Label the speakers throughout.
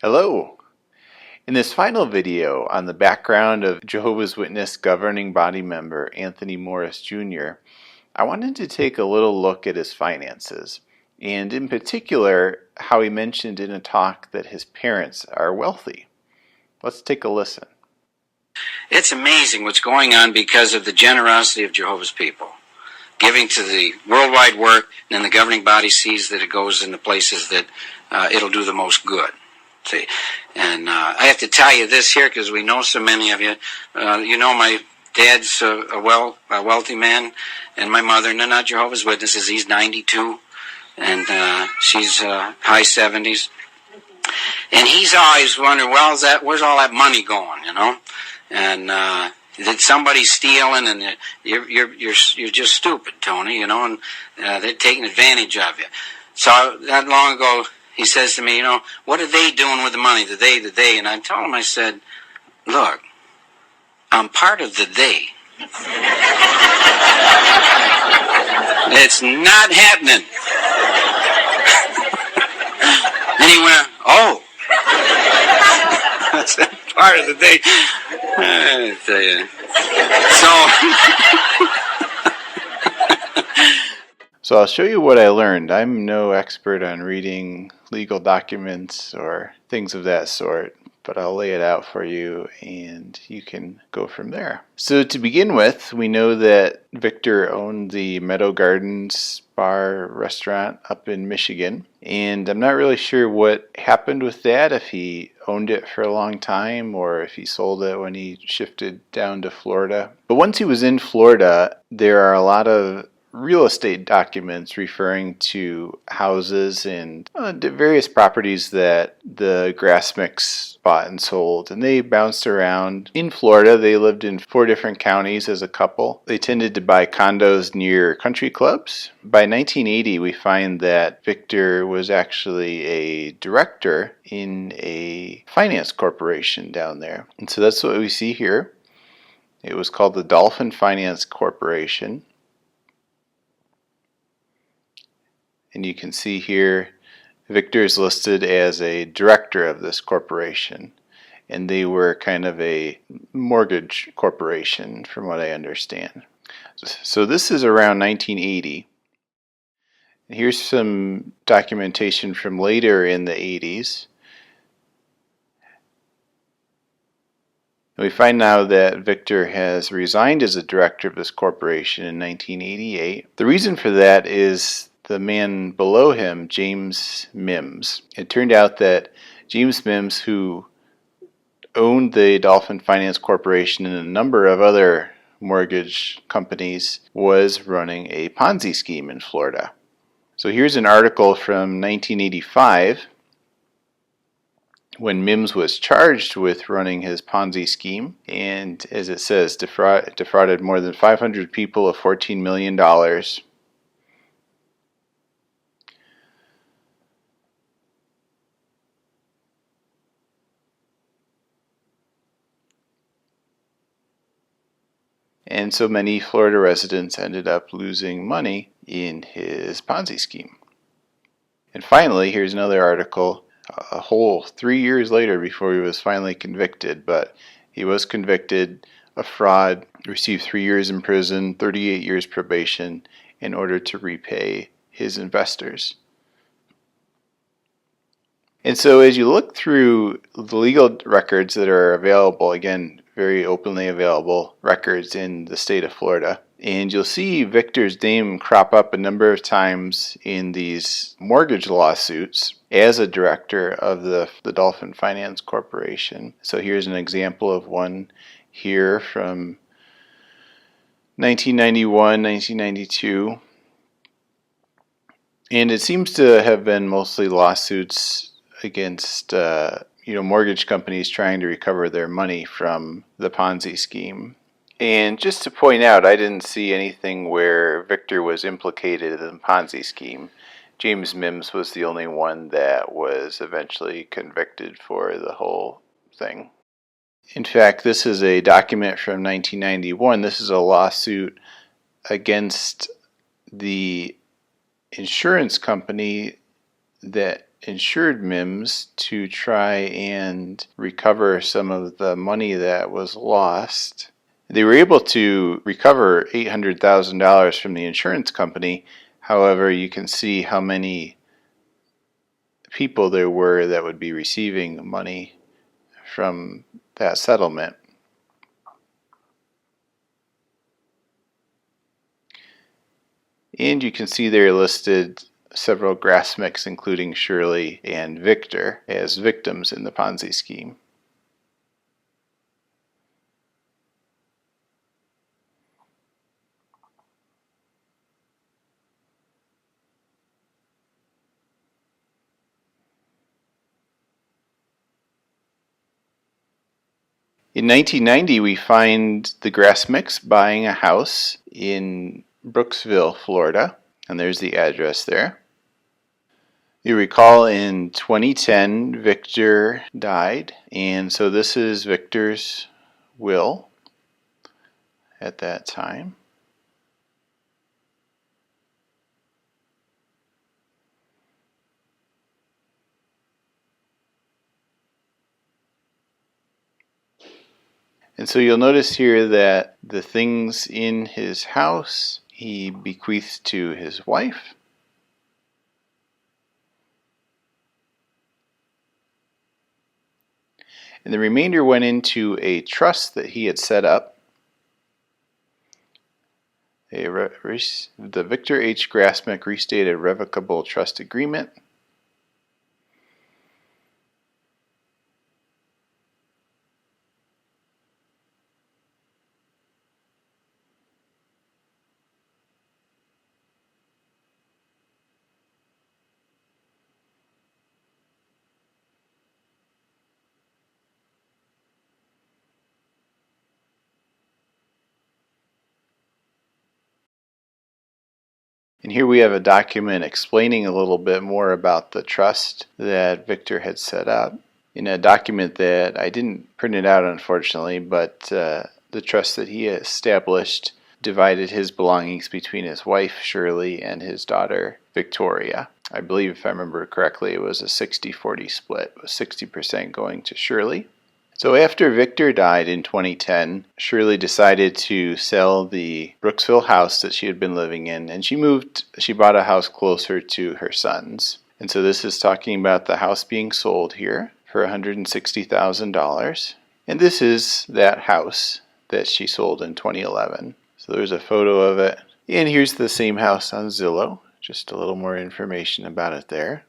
Speaker 1: Hello! In this final video on the background of Jehovah's Witness governing body member Anthony Morris Jr., I wanted to take a little look at his finances, and in particular, how he mentioned in a talk that his parents are wealthy. Let's take a listen.
Speaker 2: It's amazing what's going on because of the generosity of Jehovah's people. Giving to the worldwide work, and then the governing body sees that it goes in the places that it'll do the most good. See, and I have to tell you this here because we know so many of you. You know, my dad's a wealthy man, and my mother, and they're not Jehovah's Witnesses. He's 92, and she's high 70s, and he's always wondering, well, where's all that money going? You know, and that somebody's stealing, and you're just stupid, Tony. You know, and they're taking advantage of you. So not long ago, he says to me, you know, what are they doing with the money? The they. And I told him, I said, look, I'm part of the they. It's not happening. And he went, oh. I said, part of the they. I tell you.
Speaker 1: So I'll show you what I learned. I'm no expert on reading legal documents or things of that sort, but I'll lay it out for you and you can go from there. So to begin with, we know that Victor owned the Meadow Gardens bar restaurant up in Michigan, and I'm not really sure what happened with that, if he owned it for a long time or if he sold it when he shifted down to Florida. But once he was in Florida, there are a lot of real estate documents referring to houses and various properties that the Grasmicks bought and sold. And they bounced around. In Florida, they lived in 4 different counties as a couple. They tended to buy condos near country clubs. By 1980, we find that Victor was actually a director in a finance corporation down there. And so that's what we see here. It was called the Dolphin Finance Corporation. And you can see here, Victor is listed as a director of this corporation. And they were kind of a mortgage corporation, from what I understand. So this is around 1980. Here's some documentation from later in the 80s. We find now that Victor has resigned as a director of this corporation in 1988. The reason for that is the man below him, James Mims. It turned out that James Mims, who owned the Dolphin Finance Corporation and a number of other mortgage companies, was running a Ponzi scheme in Florida. So here's an article from 1985 when Mims was charged with running his Ponzi scheme, and as it says, defrauded more than 500 people of $14 million. And so many Florida residents ended up losing money in his Ponzi scheme. And finally, here's another article, a whole 3 years later before he was finally convicted, but he was convicted of fraud, received 3 years in prison, 38 years probation in order to repay his investors. And so as you look through the legal records that are available, again, very openly available records in the state of Florida, and you'll see Victor's name crop up a number of times in these mortgage lawsuits as a director of the Dolphin Finance Corporation. So here's an example of one here from 1991, 1992. And it seems to have been mostly lawsuits against mortgage companies trying to recover their money from the Ponzi scheme. And just to point out, I didn't see anything where Victor was implicated in the Ponzi scheme. James Mims was the only one that was eventually convicted for the whole thing. In fact, this is a document from 1991. This is a lawsuit against the insurance company that insured Mims to try and recover some of the money that was lost. They were able to recover $800,000 from the insurance company. However, you can see how many people there were that would be receiving money from that settlement. And you can see there listed several Grasmicks, including Shirley and Victor, as victims in the Ponzi scheme. In 1990, we find the Grasmicks buying a house in Brooksville, Florida, and there's the address there. You recall in 2010, Victor died, and so this is Victor's will at that time. And so you'll notice here that the things in his house he bequeathed to his wife. And the remainder went into a trust that he had set up. The Victor H. Grasmick Restated Revocable Trust Agreement. And here we have a document explaining a little bit more about the trust that Victor had set up. In a document that I didn't print it out, unfortunately, but the trust that he established divided his belongings between his wife, Shirley, and his daughter, Victoria. I believe, if I remember correctly, it was a 60-40 split, with 60% going to Shirley. So after Victor died in 2010, Shirley decided to sell the Brooksville house that she had been living in, and she bought a house closer to her sons. And so this is talking about the house being sold here for $160,000. And this is that house that she sold in 2011. So there's a photo of it. And here's the same house on Zillow. Just a little more information about it there.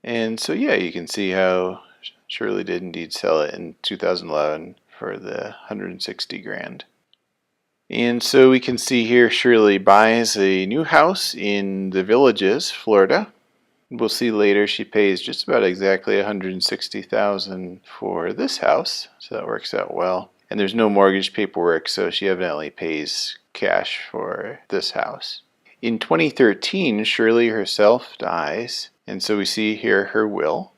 Speaker 1: And so yeah, you can see how Shirley did indeed sell it in 2011 for the 160 grand. And so we can see here Shirley buys a new house in the Villages, Florida. We'll see later she pays just about exactly $160,000 for this house, so that works out well. And there's no mortgage paperwork, so she evidently pays cash for this house. In 2013, Shirley herself dies, and so we see here her will.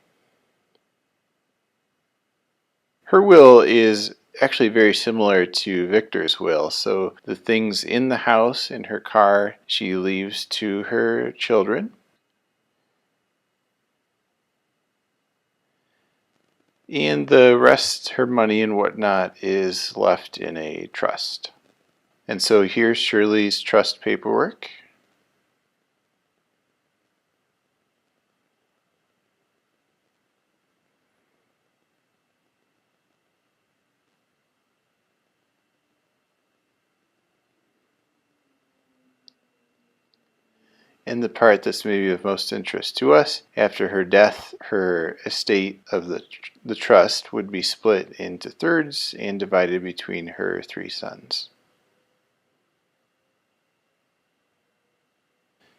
Speaker 1: Her will is actually very similar to Victor's will. So the things in the house, in her car, she leaves to her children. And the rest, her money and whatnot, is left in a trust. And so here's Shirley's trust paperwork. And the part that's maybe of most interest to us, after her death, her estate of the trust would be split into thirds and divided between her 3 sons.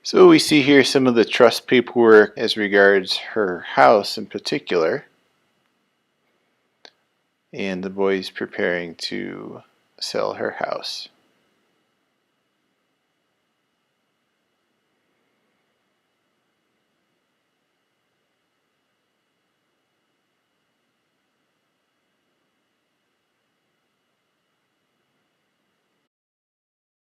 Speaker 1: So we see here some of the trust paperwork as regards her house in particular. And the boy's preparing to sell her house.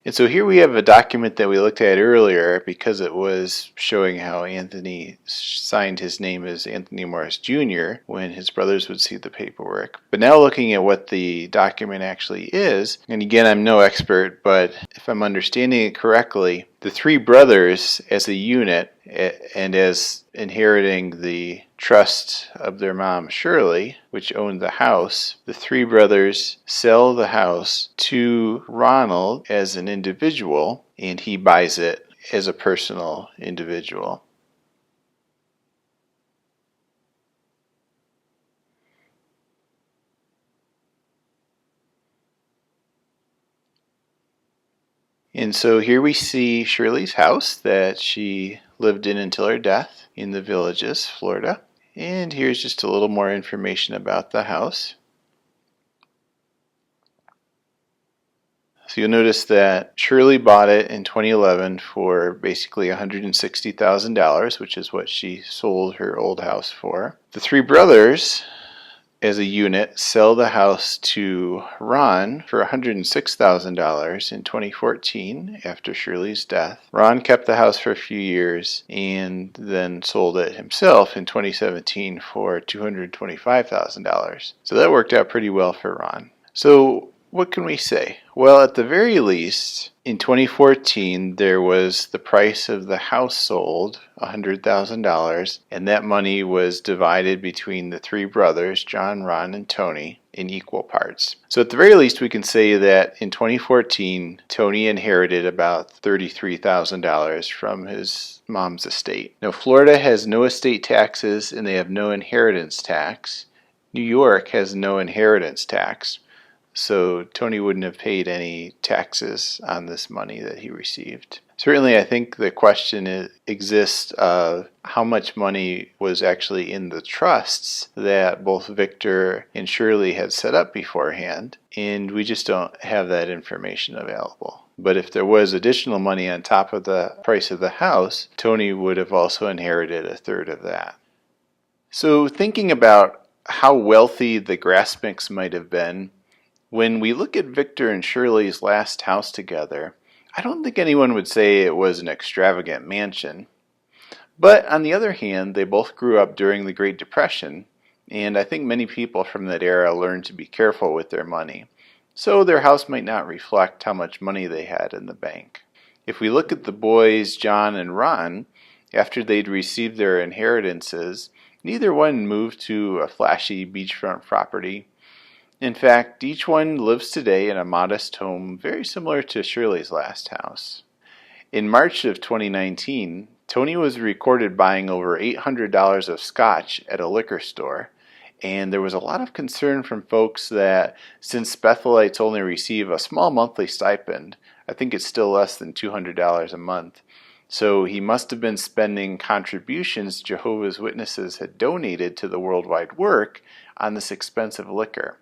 Speaker 1: And so here we have a document that we looked at earlier because it was showing how Anthony signed his name as Anthony Morris Jr. when his brothers would see the paperwork. But now looking at what the document actually is, and again, I'm no expert, but if I'm understanding it correctly, the three brothers as a unit and as inheriting the trust of their mom Shirley, which owned the house, the three brothers sell the house to Ronald as an individual, and he buys it as a personal individual. And so here we see Shirley's house that she lived in until her death in the Villages, Florida. And here's just a little more information about the house. So you'll notice that Shirley bought it in 2011 for basically $160,000, which is what she sold her old house for. The three brothers, as a unit, sell the house to Ron for $106,000 in 2014 after Shirley's death. Ron kept the house for a few years and then sold it himself in 2017 for $225,000. So that worked out pretty well for Ron. So what can we say? Well, at the very least, in 2014, there was the price of the house sold, $100,000, and that money was divided between the three brothers, John, Ron, and Tony, in equal parts. So at the very least, we can say that in 2014, Tony inherited about $33,000 from his mom's estate. Now, Florida has no estate taxes, and they have no inheritance tax. New York has no inheritance tax. So Tony wouldn't have paid any taxes on this money that he received. Certainly, I think the question exists of how much money was actually in the trusts that both Victor and Shirley had set up beforehand, and we just don't have that information available. But if there was additional money on top of the price of the house, Tony would have also inherited a third of that. So thinking about how wealthy the Grasmicks might have been, when we look at Victor and Shirley's last house together, I don't think anyone would say it was an extravagant mansion. But on the other hand, they both grew up during the Great Depression, and I think many people from that era learned to be careful with their money. So their house might not reflect how much money they had in the bank. If we look at the boys, John and Ron, after they'd received their inheritances, neither one moved to a flashy beachfront property. In fact, each one lives today in a modest home very similar to Shirley's last house. In March of 2019, Tony was recorded buying over $800 of scotch at a liquor store, and there was a lot of concern from folks that since Bethelites only receive a small monthly stipend, I think it's still less than $200 a month, so he must have been spending contributions Jehovah's Witnesses had donated to the worldwide work on this expensive liquor.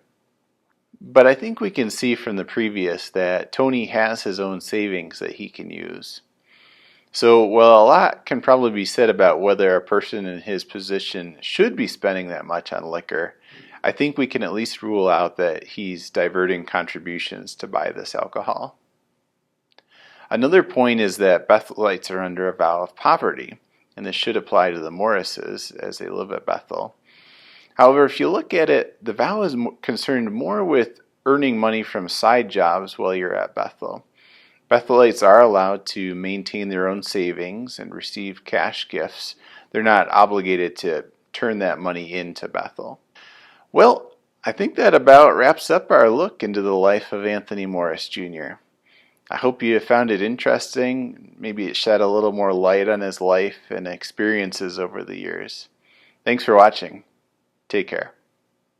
Speaker 1: But I think we can see from the previous that Tony has his own savings that he can use. So while a lot can probably be said about whether a person in his position should be spending that much on liquor, I think we can at least rule out that he's diverting contributions to buy this alcohol. Another point is that Bethelites are under a vow of poverty, and this should apply to the Morrises as they live at Bethel. However, if you look at it, the vow is concerned more with earning money from side jobs while you're at Bethel. Bethelites are allowed to maintain their own savings and receive cash gifts. They're not obligated to turn that money into Bethel. Well, I think that about wraps up our look into the life of Anthony Morris Jr. I hope you found it interesting. Maybe it shed a little more light on his life and experiences over the years. Thanks for watching. Take care.